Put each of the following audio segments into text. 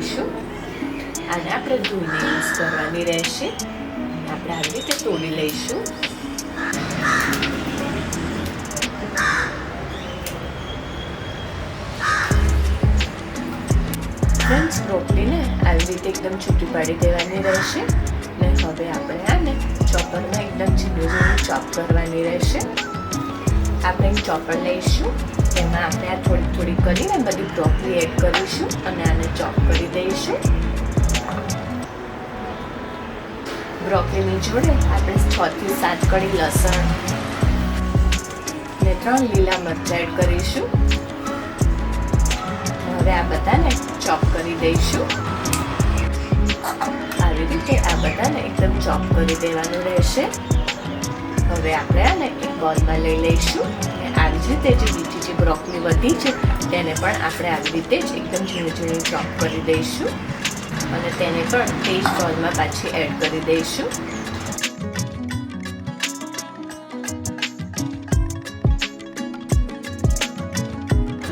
લઈશું. આને આપણે ધોઈને યુઝ કરવાની રહેશે. આપણે આવી રીતે તોડી લઈશું. ફ્રેન્ડ્સ, બ્રોકોલીને આવી રીતે એકદમ છૂટી પાડી દેવાની રહેશે. ને હવે આપણે આને ચોપરમાં એકદમ ઝીણું ઝીણું ચોપ કરવાની રહેશે. આપણે ચોપર લઈશું, તેમાં આપણે આ થોડી થોડી કરીને બધી બ્રોકોલી એડ કરીશું અને આને ચોપ કરી દઈશું. બ્રોકોલીની જોડે આપણે 6 થી 7 કળી લસણ ને 3 લીલા મરચાં એડ કરીશું. હવે આ બધાને ચોપ કરી દઈશું. આવી રીતે આ બધાને એકદમ ચોપ કરી દેવાનું રહેશે. હવે આપણે આને એક બોલમાં લઈ લઈશું અને આવી જ રીતે જે બીજી જે બ્રોકોલી વધી છે તેને પણ આપણે આવી રીતે જ એકદમ ઝીણી ઝીણી ચોપ કરી દઈશું અને તેને પણ તે જ બોલમાં પાછી એડ કરી દઈશું.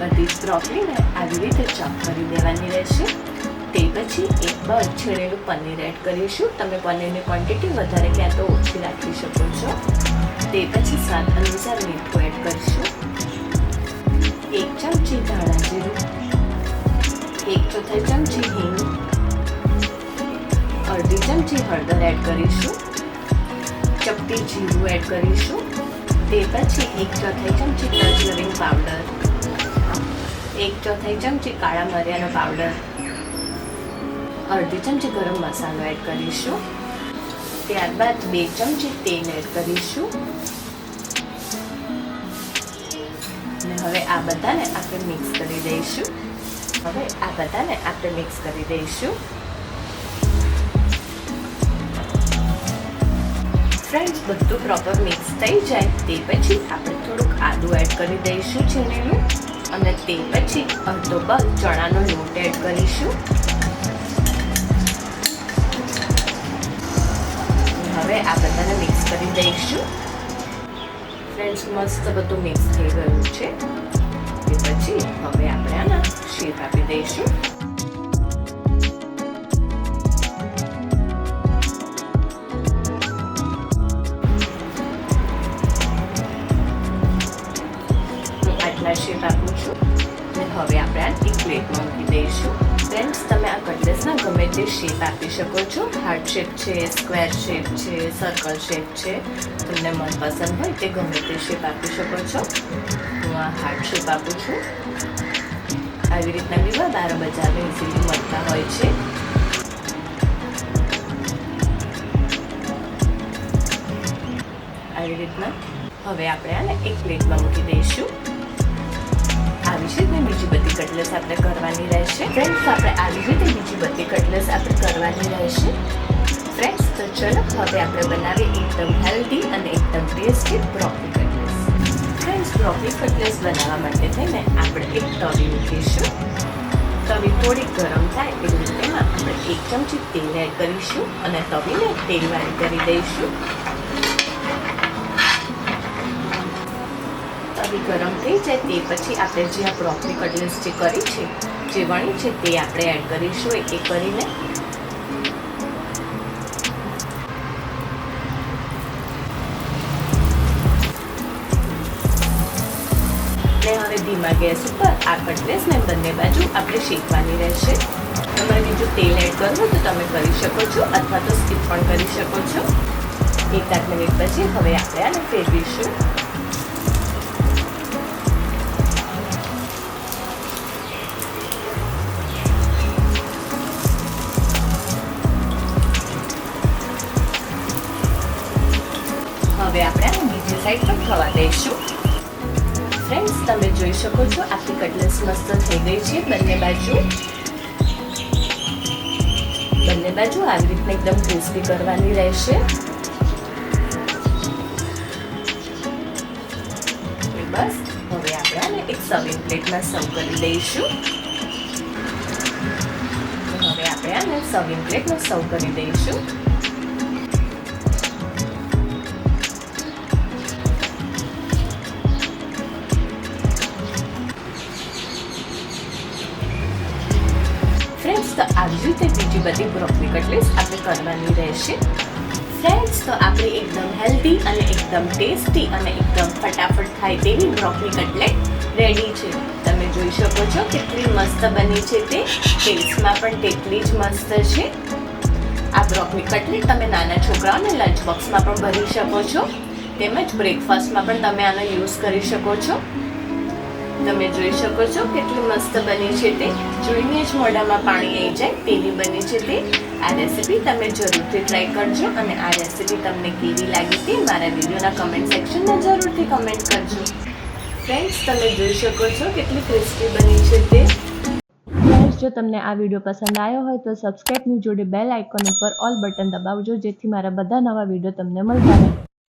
બધી જ બ્રોકોલીને આવી રીતે ચોપ કરી દેવાની રહેશે. તે પછી એક બાઉલ છીણેલું પનીર એડ કરીશું. તમે પનીરની ક્વોન્ટિટી વધારે ક્યાં તો ઓછી રાખી શકો છો. તે પછી સ્વાદ અનુસાર મીઠું એડ કરીશું. 1 ચમચી ધાણા જીરું, 1/4 ચમચી હિંગ, અડધી ચમચી હળદર એડ કરીશું. ચપટી જીરું એડ કરીશું. તે પછી 1/4 ચમચી તજ લવિંગ પાવડર, 1/4 ચમચી કાળા મરિયાનો પાવડર, અડધી ચમચી ગરમ મસાલો એડ કરીશું. ત્યારબાદ 2 ચમચી તેલ એડ કરીશું. અને હવે આ બધાને આપણે મિક્સ કરી દઈશું. ફ્રેન્ડ્સ, બધું પ્રોપર મિક્સ થઈ જાય તે પછી આપણે થોડુંક આદું એડ કરી દઈશું છીણેલું અને તે પછી અડધો બાઉલ ચણાનો લોટ એડ કરીશું. હવે આ બધાને મિક્સ કરી દઈશું. ફ્રેન્ડ્સ, મસ્ત બધું મિક્સ થઈ ગયું છે. તે પછી હવે આપણે આના શેપ આપી દઈશું. હું આટલા શેપ આપું છું અને હવે આપણે આ એક પ્લેટમાં મૂકી દઈશું. ફ્રેન્ડ્સ, તમે આ કટલેસના ગમે તે શેપ આપી શકો છો. હાર્ટ શેપ છે, સ્ક્વેર શેપ છે, સર્કલ શેપ છે, તમને મનપસંદ હોય તે ગમે તે શેપ આપી શકો છો. હું આ હાર્ટ શેપ આપું છું. આવી રીતના બી બહાર બજારમાં ઇઝીલી મળતા હોય છે. આવી રીતના હવે આપણે આને એક પ્લેટમાં મૂકી દઈશું. આવી જ રીતે બીજી બધી કટલેસ આપણે કરવાની રહેશે. ફ્રેન્ડ્સ, તો ચલો હવે આપણે બનાવીએ એકદમ હેલ્ધી અને એકદમ tasty broccoli cutlets. Friends, broccoli cutlets બનાવવા માટે થઈને આપણે એક તવી મૂકીશું. તવી થોડી ગરમ થાય એટલે તેમાં આપણે 1 ચમચી તેલ એડ કરીશું અને તવીને તેલવાળી કરી દઈશું. તવી ગરમ થઈ જાય તે પછી આપણે જે આ બ્રોકોલી કટલેસ જે કરી છે, જે વણી છે તે આપણે એડ કરીશું એક એક કરીને. હવે ધીમા ગેસ ઉપર આ કટલેસને બંને બાજુ આપણે શેકવાની રહેશે. તમારે બીજું તેલ એડ કરવું તો તમે કરી શકો છો અથવા તો સ્કીપ પણ કરી શકો છો. 1-8 મિનિટ પછી હવે આપણે આને ફેરવીશું. હવે આપણે આને બીજી સાઈડ પર થવા દઈશું. ફ્રેન્ડ્સ, તમે જોઈ શકો છો આપણી કટલેસ મસ્ત થઈ ગઈ છે. બંને બાજુ આવી રીતના એકદમ ક્રિસ્પી કરવાની રહેશે. બસ હવે આપણે આને એક સર્વિંગ પ્લેટમાં સર્વ કરી દઈશું. હવે આપણે આને સર્વિંગ પ્લેટમાં સર્વ કરી દઈશું. ફ્રેન્ડ્સ, તો આવી રીતે બીજી બધી બ્રોકલી કટલેટ્સ આપણે કરવાની રહેશે. ફ્રેન્ડ્સ, તો આપણી એકદમ હેલ્ધી અને એકદમ ટેસ્ટી અને એકદમ ફટાફટ થાય તેવી બ્રોકલી કટલેટ રેડી છે. તમે જોઈ શકો છો કેટલી મસ્ત બની છે તે. ટેસ્ટમાં પણ તેટલી જ મસ્ત છે. આ બ્રોકલી કટલેટ તમે નાના છોકરાઓને લંચ બોક્સમાં પણ ભરી શકો છો, તેમજ બ્રેકફાસ્ટમાં પણ તમે આનો યુઝ કરી શકો છો. તમે જોઈ શકો છો કેટલી મસ્ત બની છે તે. જોઈને જ મોઢામાં પાણી આવી જાય તેવી બની છે તે. આ રેસીપી તમે જરૂરથી ટ્રાય કરજો અને આ રેસીપી તમને કેવી લાગી તે મારા વિડીયોના કમેન્ટ સેક્શનમાં જરૂરથી કમેન્ટ કરજો. ફ્રેન્ડ્સ, તમે જોઈ શકો છો કેટલી ક્રિસ્પી બની છે તે. ફ્રેન્ડ્સ, જો તમને આ વિડીયો પસંદ આવ્યો હોય તો સબસ્ક્રાઇબની જોડે બેલ આઇકોન ઉપર ઓલ બટન દબાવજો, જેથી મારા બધા નવા વિડીયો તમને મળતા રહે.